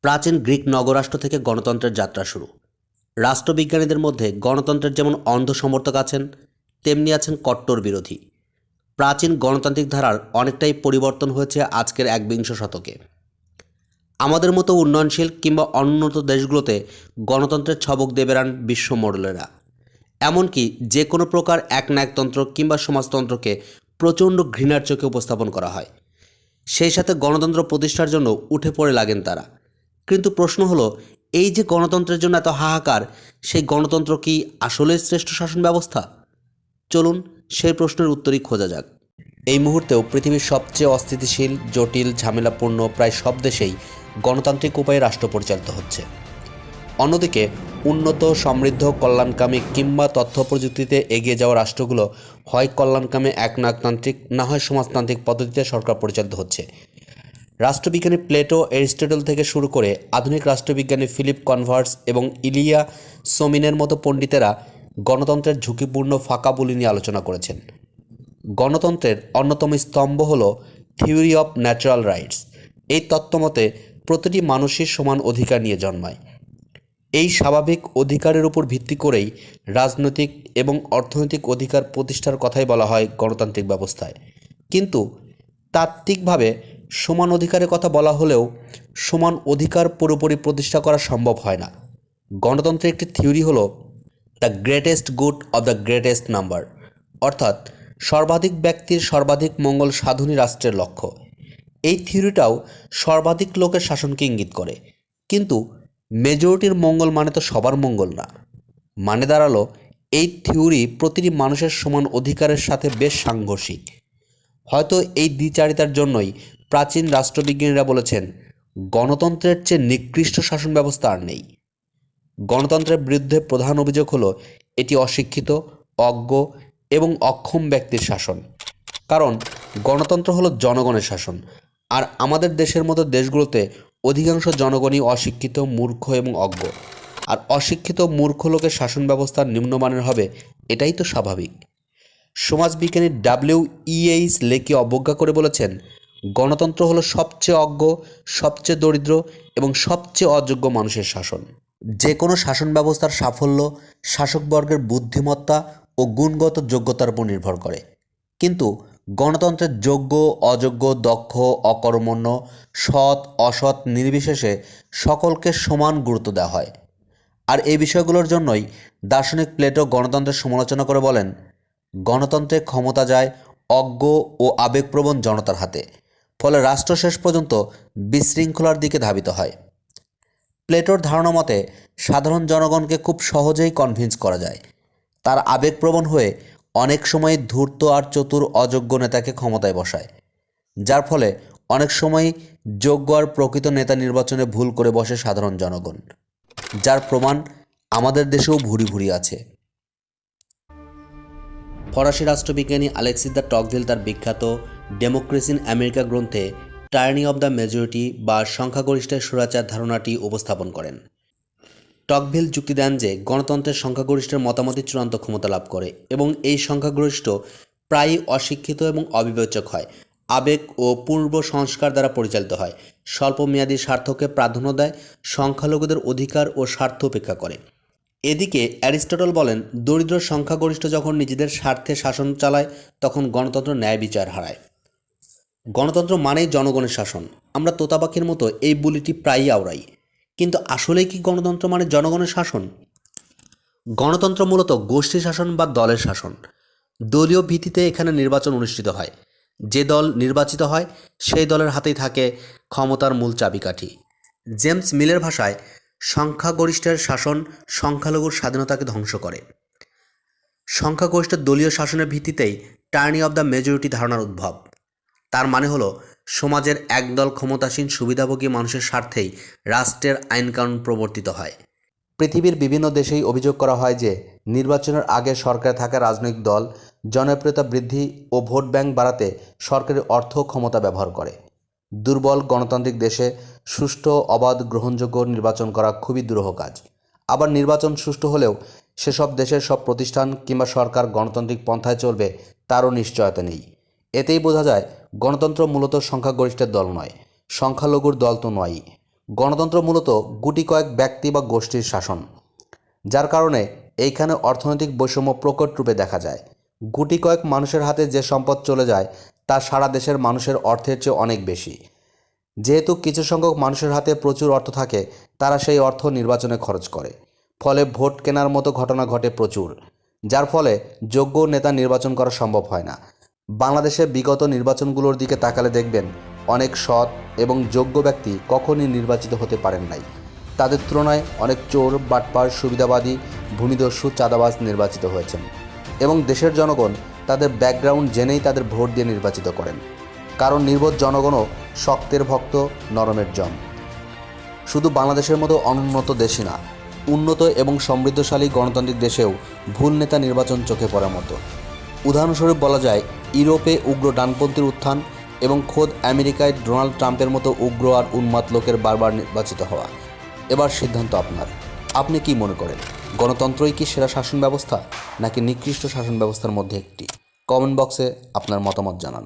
প্রাচীন গ্রিক নগরাষ্ট্র থেকে গণতন্ত্রের যাত্রা শুরু। রাষ্ট্রবিজ্ঞানীদের মধ্যে গণতন্ত্রের যেমন অন্ধ সমর্থক আছেন, তেমনি আছেন কট্টর বিরোধী। প্রাচীন গণতান্ত্রিক ধারার অনেকটাই পরিবর্তন হয়েছে আজকের একবিংশ শতকে। আমাদের মতো উন্নয়নশীল কিংবা অনুন্নত দেশগুলোতে গণতন্ত্রের ছবক দিয়ে বেড়ান বিশ্ব মডেলেরা। এমনকি যে কোনো প্রকার একনায়কতন্ত্র কিংবা সমাজতন্ত্রকে প্রচণ্ড ঘৃণার চোখে উপস্থাপন করা হয়। সেই সাথে গণতন্ত্র প্রতিষ্ঠার জন্য উঠে পড়ে লাগেন তারা। কিন্তু প্রশ্ন হলো, এই যে গণতন্ত্রের জন্য এত হাহাকার, সেই গণতন্ত্র কি আসলেই শ্রেষ্ঠ শাসন ব্যবস্থা? চলুন সেই প্রশ্নের উত্তরই খোঁজা যাক। এই মুহূর্তেও পৃথিবীর সবচেয়ে অস্থিতিশীল, জটিল, ঝামেলাপূর্ণ প্রায় সব দেশেই গণতান্ত্রিক উপায়ে রাষ্ট্র পরিচালিত হচ্ছে। অন্যদিকে উন্নত, সমৃদ্ধ, কল্যাণকামী কিংবা তথ্য প্রযুক্তিতে এগিয়ে যাওয়া রাষ্ট্রগুলো হয় কল্যাণকামী একনায়কতান্ত্রিক, না হয় সমাজতান্ত্রিক পদ্ধতিতে সরকার পরিচালিত হচ্ছে। রাষ্ট্রবিজ্ঞানী প্লেটো, এরিস্টটল থেকে শুরু করে আধুনিক রাষ্ট্রবিজ্ঞানী ফিলিপ কনভার্স এবং ইলিয়া সোমিনের মতো পণ্ডিতেরা গণতন্ত্রের ঝুঁকিপূর্ণ ফাঁকা বুলি নিয়ে আলোচনা করেছেন। গণতন্ত্রের অন্যতম স্তম্ভ হল থিওরি অফ ন্যাচারাল রাইটস। এই তত্ত্বমতে প্রতিটি মানুষই সমান অধিকার নিয়ে জন্মায়। এই স্বাভাবিক অধিকারের উপর ভিত্তি করেই রাজনৈতিক এবং অর্থনৈতিক অধিকার প্রতিষ্ঠার কথাই বলা হয় গণতান্ত্রিক ব্যবস্থায়। কিন্তু তাত্ত্বিকভাবে সমান অধিকারের কথা বলা হলেও সমান অধিকার পুরোপুরি প্রতিষ্ঠা করা সম্ভব হয় না। গণতন্ত্রের একটি থিওরি হলো the greatest good of the greatest number, অর্থাৎ সর্বাধিক ব্যক্তির সর্বাধিক মঙ্গল সাধনই রাষ্ট্রের লক্ষ্য। এই থিওরিটাও সর্বাধিক লোকের শাসনকে ইঙ্গিত করে। কিন্তু মেজরিটির মঙ্গল মানে তো সবার মঙ্গল না। মানে দাঁড়ালো, এই থিওরি প্রতিটি মানুষের সমান অধিকারের সাথে বেশ সাংঘর্ষিক। হয়তো এই দ্বিচারিতার জন্যই প্রাচীন রাষ্ট্রবিজ্ঞানীরা বলেছেন, গণতন্ত্রের চেয়ে নিকৃষ্ট শাসন ব্যবস্থা আর নেই। গণতন্ত্রের বিরুদ্ধে প্রধান অভিযোগ হলো এটি অশিক্ষিত, অজ্ঞ এবং অক্ষম ব্যক্তির শাসন। কারণ গণতন্ত্র হলো জনগণের শাসন, আর আমাদের দেশের মতো দেশগুলোতে অধিকাংশ জনগণই অশিক্ষিত, মূর্খ এবং অজ্ঞ। আর অশিক্ষিত মূর্খ লোকের শাসন ব্যবস্থা নিম্নমানের হবে, এটাই তো স্বাভাবিক। সমাজবিজ্ঞানী WEH লেকি অবজ্ঞা করে বলেছেন, গণতন্ত্র হলো সবচেয়ে অজ্ঞ, সবচেয়ে দরিদ্র এবং সবচেয়ে অযোগ্য মানুষের শাসন। যে কোনো শাসন ব্যবস্থার সাফল্য শাসকবর্গের বুদ্ধিমত্তা ও গুণগত যোগ্যতার উপর নির্ভর করে। কিন্তু গণতন্ত্রের যোগ্য, অযোগ্য, দক্ষ, অকর্মণ্য, সৎ, অসৎ নির্বিশেষে সকলকে সমান গুরুত্ব দেওয়া হয়। আর এই বিষয়গুলোর জন্যই দার্শনিক প্লেটো গণতন্ত্রের সমালোচনা করে বলেন, গণতন্ত্রে ক্ষমতা যায় অজ্ঞ ও আবেগপ্রবণ জনতার হাতে, ফলে রাষ্ট্র শেষ পর্যন্ত বিশৃঙ্খলার দিকে ধাবিত হয়। প্লেটোর ধারণা মতে সাধারণ জনগণকে খুব সহজেই কনভিন্স করা যায়। তার আবেগপ্রবণ হয়ে অনেক সময় ধূর্ত আর চতুর অযোগ্য নেতাকে ক্ষমতায় বসায়, যার ফলে অনেক সময় যোগ্য আর প্রকৃত নেতা নির্বাচনে ভুল করে বসে সাধারণ জনগণ, যার প্রমাণ আমাদের দেশেও ভুরি ভুরি আছে। ফরাসি রাষ্ট্রবিজ্ঞানী আলেক্সিস দ্য টকভিল তার বিখ্যাত ডেমোক্রেসি ইন আমেরিকা গ্রন্থে টার্নি অব দ্য মেজরিটি বা সংখ্যাগরিষ্ঠের স্বৈরাচার ধারণাটি উপস্থাপন করেন। টকভিল যুক্তি দেন যে গণতন্ত্রের সংখ্যাগরিষ্ঠের মতামতই চূড়ান্ত ক্ষমতা লাভ করে এবং এই সংখ্যাগরিষ্ঠ প্রায়ই অশিক্ষিত এবং অবিবেচক হয়, আবেগ ও পূর্ব সংস্কার দ্বারা পরিচালিত হয়, স্বল্পমেয়াদী স্বার্থকে প্রাধান্য দেয়, সংখ্যালঘুদের অধিকার ও স্বার্থ উপেক্ষা করে। এদিকে অ্যারিস্টটল বলেন, দরিদ্র সংখ্যাগরিষ্ঠ যখন নিজেদের স্বার্থে শাসন চালায় তখন গণতন্ত্র ন্যায় বিচার হারায়। গণতন্ত্র মানেই জনগণের শাসন। আমরা তোতা পাখির মতো এই বুলিটি প্রায়ই আওড়াই, কিন্তু আসলে কি গণতন্ত্র মানে জনগণের শাসন? গণতন্ত্র মূলত গোষ্ঠী শাসন বা দলের শাসন। দলীয় ভিত্তিতে এখানে নির্বাচন অনুষ্ঠিত হয়। যে দল নির্বাচিত হয় সেই দলের হাতেই থাকে ক্ষমতার মূল চাবিকাঠি। জেমস মিলের ভাষায়, সংখ্যাগরিষ্ঠের শাসন সংখ্যালঘুর স্বাধীনতাকে ধ্বংস করে। সংখ্যাগরিষ্ঠ দলীয় শাসনের ভিত্তিতেই টার্নি অব দ্য মেজরিটি ধারণার উদ্ভব। তার মানে হলো, সমাজের একদল ক্ষমতাসীন সুবিধাভোগী মানুষের স্বার্থেই রাষ্ট্রের আইনকানুন প্রবর্তিত হয়। পৃথিবীর বিভিন্ন দেশেই অভিযোগ করা হয় যে নির্বাচনের আগে সরকারে থাকা রাজনৈতিক দল জনপ্রিয়তা বৃদ্ধি ও ভোট ব্যাংক বাড়াতে সরকারি অর্থ ক্ষমতা ব্যবহার করে। দুর্বল গণতান্ত্রিক দেশে সুষ্ঠু, অবাধ, গ্রহণযোগ্য নির্বাচন করা খুবই দুরূহ কাজ। আবার নির্বাচন সুষ্ঠু হলেও সেসব দেশের সব প্রতিষ্ঠান কিংবা সরকার গণতান্ত্রিক পন্থায় চলবে তারও নিশ্চয়তা নেই। এতেই বোঝা যায় গণতন্ত্র মূলত সংখ্যাগরিষ্ঠের দল নয়, সংখ্যালঘুর দল তো নয়ই, গণতন্ত্র মূলত গুটি কয়েক ব্যক্তি বা গোষ্ঠীর শাসন, যার কারণে এইখানে অর্থনৈতিক বৈষম্য প্রকট রূপে দেখা যায়। গুটি কয়েক মানুষের হাতে যে সম্পদ চলে যায় তা সারা দেশের মানুষের অর্থের চেয়ে অনেক বেশি। যেহেতু কিছু সংখ্যক মানুষের হাতে প্রচুর অর্থ থাকে, তারা সেই অর্থ নির্বাচনে খরচ করে, ফলে ভোট কেনার মতো ঘটনা ঘটে প্রচুর, যার ফলে যোগ্য নেতা নির্বাচন করা সম্ভব হয় না। বাংলাদেশে বিগত নির্বাচনগুলোর দিকে তাকালে দেখবেন অনেক সৎ এবং যোগ্য ব্যক্তি কখনই নির্বাচিত হতে পারেন নাই। তাদের তুলনায় অনেক চোর, বাটপার, সুবিধাবাদী, ভূমিদস্যু, চাঁদাবাজ নির্বাচিত হয়েছেন এবং দেশের জনগণ তাদের ব্যাকগ্রাউন্ড জেনেই তাদের ভোট দিয়ে নির্বাচিত করেন। কারণ নির্বোধ জনগণও শক্তের ভক্ত, নরমের জম। শুধু বাংলাদেশের মতো অনুন্নত দেশই না, উন্নত এবং সমৃদ্ধশালী গণতান্ত্রিক দেশেও ভুল নেতা নির্বাচন চোখে পড়ার মতো। উদাহরণস্বরূপ বলা যায় ইউরোপে উগ্র ডানপন্থীর উত্থান এবং খোদ আমেরিকায় ডোনাল্ড ট্রাম্পের মতো উগ্র আর উন্মাদ লোকের বারবার নির্বাচিত হওয়া। এবার সিদ্ধান্ত আপনার। আপনি কি মনে করেন, গণতন্ত্রই কি সেরা শাসন ব্যবস্থা নাকি নিকৃষ্ট শাসন ব্যবস্থার মধ্যে একটি? কমেন্ট বক্সে আপনার মতামত জানান।